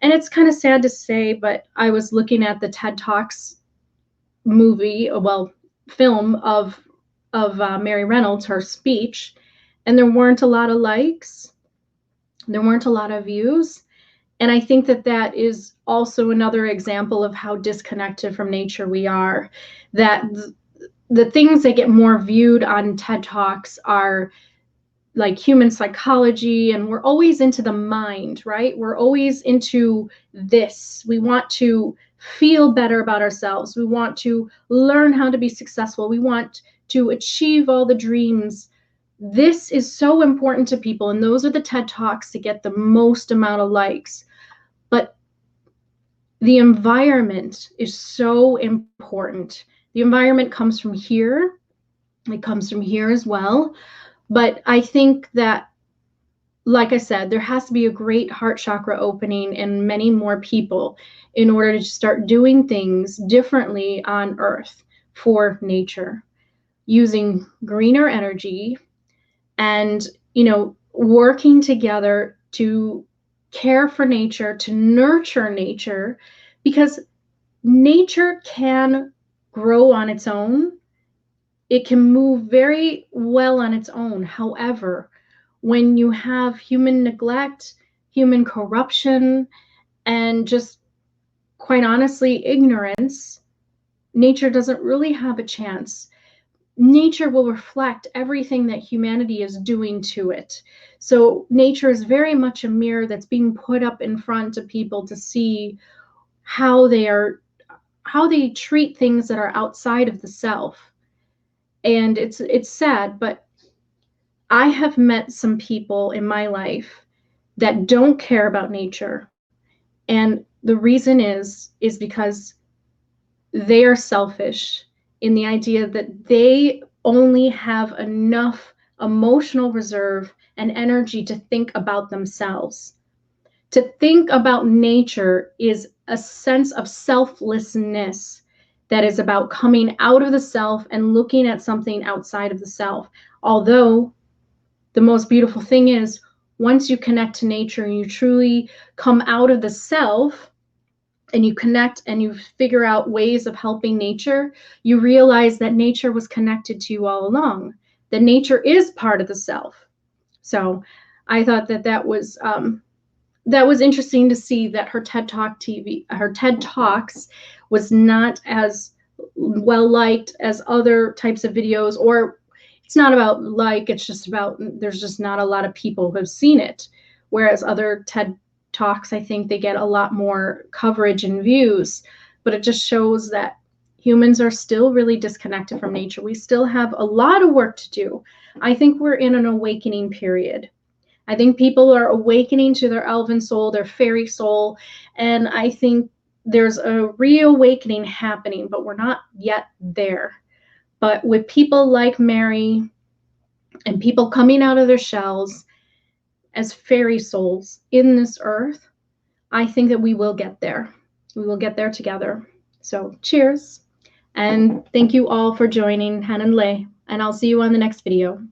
And it's kind of sad to say, but I was looking at the TED Talks film of Mary Reynolds, her speech, and there weren't a lot of likes, there weren't a lot of views. And I think that that is also another example of how disconnected from nature we are, that the things that get more viewed on TED Talks are like human psychology, and we're always into the mind, right? We're always into this. We want to feel better about ourselves. We want to learn how to be successful. We want to achieve all the dreams This is so important to people, and those are the TED Talks that get the most amount of likes. But the environment is so important. The environment comes from here. It comes from here as well. But I think that, like I said, there has to be a great heart chakra opening in many more people in order to start doing things differently on Earth for nature, using greener energy and, working together to care for nature, to nurture nature, because nature can grow on its own. It can move very well on its own. However, when you have human neglect, human corruption, and just quite honestly, ignorance, nature doesn't really have a chance. Nature will reflect everything that humanity is doing to it. So nature is very much a mirror that's being put up in front of people to see how they treat things that are outside of the self. And it's sad, but I have met some people in my life that don't care about nature. And the reason is because they are selfish in the idea that they only have enough emotional reserve and energy to think about themselves. To think about nature is a sense of selflessness that is about coming out of the self and looking at something outside of the self. Although the most beautiful thing is, once you connect to nature and you truly come out of the self and you connect and you figure out ways of helping nature, you realize that nature was connected to you all along, that nature is part of the self. So I thought that was interesting to see that her TED Talks was not as well liked as other types of videos, or it's not about it's just about, there's just not a lot of people who have seen it. Whereas other TED Talks, I think they get a lot more coverage and views, but it just shows that humans are still really disconnected from nature. We still have a lot of work to do. I think we're in an awakening period. I think people are awakening to their elven soul, their fairy soul, and I think there's a reawakening happening, but we're not yet there. But with people like Mary and people coming out of their shells as fairy souls in this earth, I think that we will get there. We will get there together. So cheers. And thank you all for joining Hen and Lay. And I'll see you on the next video.